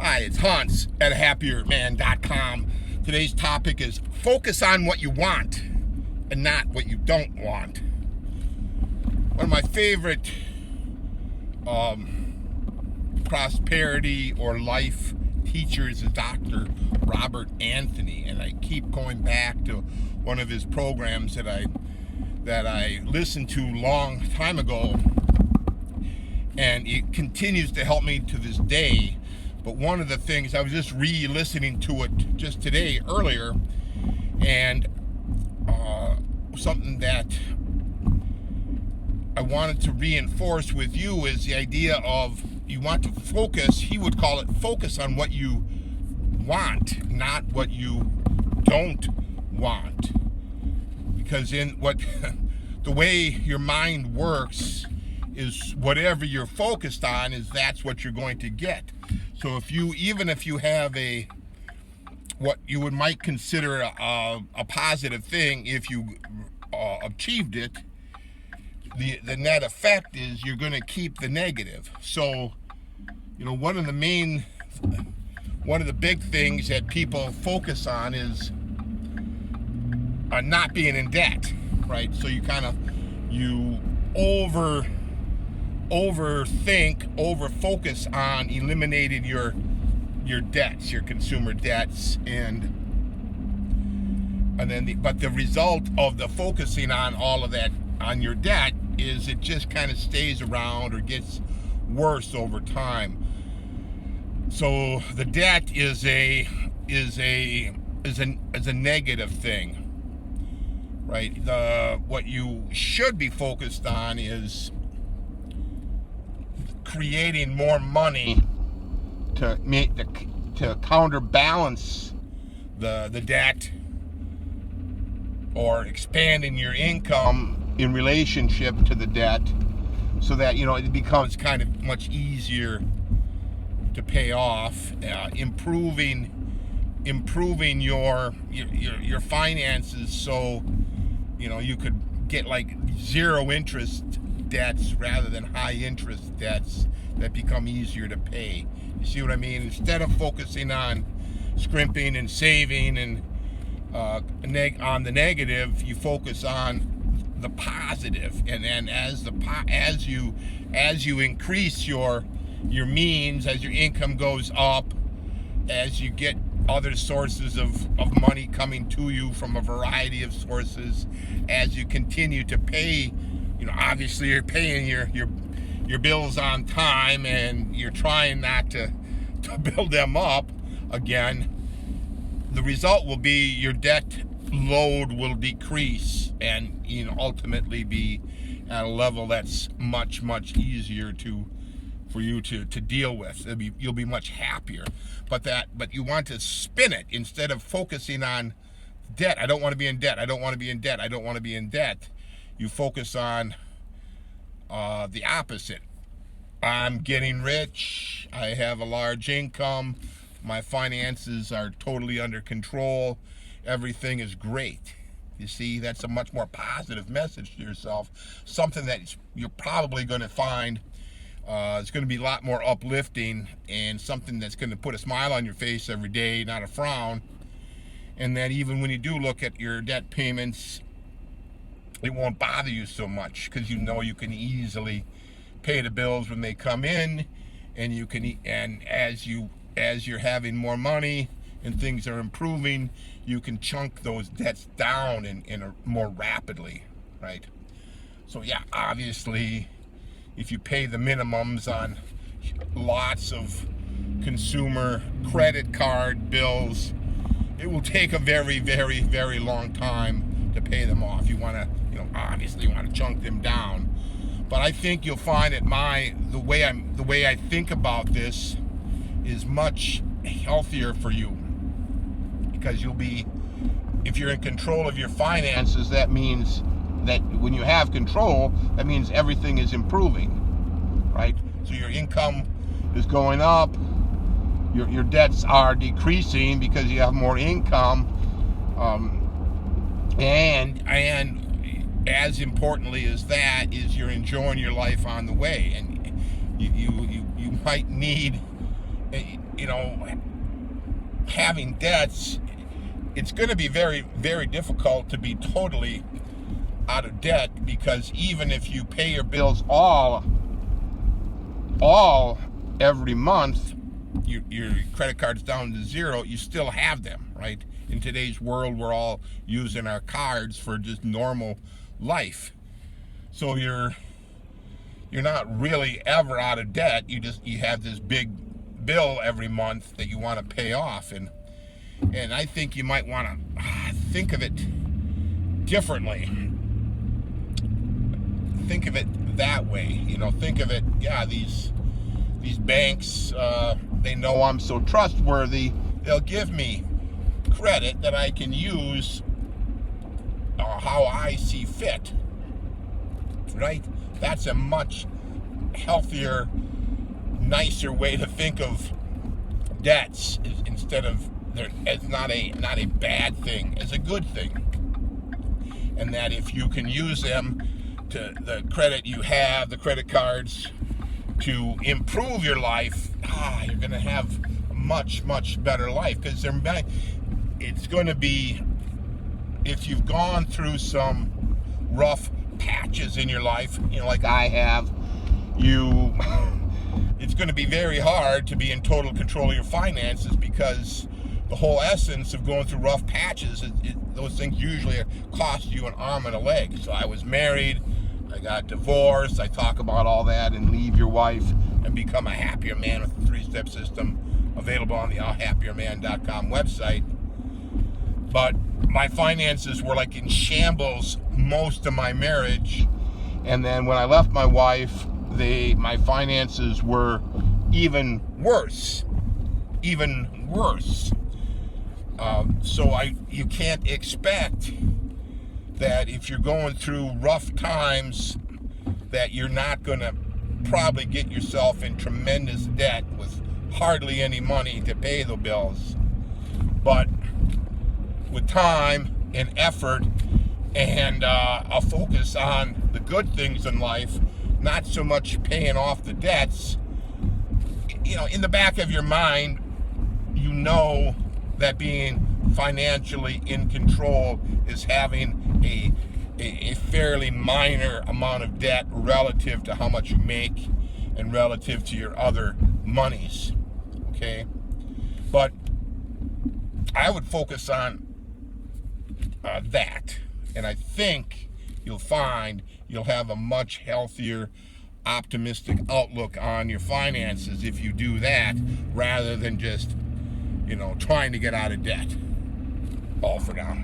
Hi, it's Hans at happierman.com. Today's topic is focus on what you want and not what you don't want. One of my favorite prosperity or life teachers is Dr. Robert Anthony, and I keep going back to one of his programs that I listened to a long time ago, and it continues to help me to this day. But one of the things, I was just re-listening to it just today, earlier, and something that I wanted to reinforce with you is the idea of you want to focus, he would call it focus on what you want, not what you don't want. Because in what the way your mind works is whatever you're focused on is that's what you're going to get. So even if you have what you might consider a positive thing, if you achieved it, the net effect is you're going to keep the negative. So, one of the big things that people focus on is not being in debt, right? So you over-focus on eliminating your debts, your consumer debts, but the result of the focusing on all of that, on your debt, is it just kind of stays around or gets worse over time. So the debt is a negative thing, right? What you should be focused on is creating more money to counterbalance the debt, or expanding your income in relationship to the debt, so that it becomes kind of much easier to pay off, improving your finances, so you could get like zero interest debts rather than high interest debts that become easier to pay. You see what I mean? Instead of focusing on scrimping and saving and on the negative, you focus on the positive, and then as you increase your means, as your income goes up, as you get other sources of money coming to you from a variety of sources, as you continue to pay, obviously you're paying your bills on time, and you're trying not to build them up again. The result will be your debt load will decrease, and ultimately be at a level that's much, much easier for you to deal with. You'll be much happier. But you want to spin it instead of focusing on debt. I don't want to be in debt. I don't want to be in debt. I don't want to be in debt. You focus on the opposite. I'm getting rich. I have a large income. My finances are totally under control. Everything is great. You see, that's a much more positive message to yourself. Something that you're probably going to find is going to be a lot more uplifting, and something that's going to put a smile on your face every day, not a frown. And then even when you do look at your debt payments, it won't bother you so much, because you can easily pay the bills when they come in, and as you're having more money and things are improving, you can chunk those debts down more rapidly, right? So yeah, obviously, if you pay the minimums on lots of consumer credit card bills, it will take a very, very, very long time to pay them off. You want to, obviously want to chunk them down. But I think you'll find that the way I think about this is much healthier for you, because if you're in control of your finances, that means that when you have control, that means everything is improving, right? So your income is going up, your debts are decreasing because you have more income, and as importantly as that is you're enjoying your life on the way, and you might need you know, having debts, it's going to be very, very difficult to be totally out of debt, because even if you pay your bills all every month, your credit card's down to zero, you still have them, right? In today's world, we're all using our cards for just normal life. So you're not really ever out of debt. You have this big bill every month that you want to pay off, and I think you might want to think of it differently. Think of it that way. Think of it, yeah, these banks, they know I'm so trustworthy, they'll give me credit that I can use how I see fit, right? That's a much healthier, nicer way to think of debts, instead of it's not a bad thing, it's a good thing. And that if you can use them, to the credit you have, the credit cards, to improve your life, you're going to have a much, much better life. Because it's going to be, if you've gone through some rough patches in your life, like I have, it's going to be very hard to be in total control of your finances, because the whole essence of going through rough patches, those things usually cost you an arm and a leg. So I was married, I got divorced, I talk about all that in Leave Your Wife and Become a Happier Man with the 3-step system, available on the allhappierman.com website. But my finances were like in shambles most of my marriage, and then when I left my wife, my finances were even worse. So you can't expect that if you're going through rough times, that you're not going to probably get yourself in tremendous debt with hardly any money to pay the bills. But with time and effort and a focus on the good things in life, not so much paying off the debts, in the back of your mind, that being financially in control is having a fairly minor amount of debt relative to how much you make and relative to your other monies, okay? But I would focus on that, and I think you'll find you'll have a much healthier, optimistic outlook on your finances if you do that, rather than just trying to get out of debt. All for now.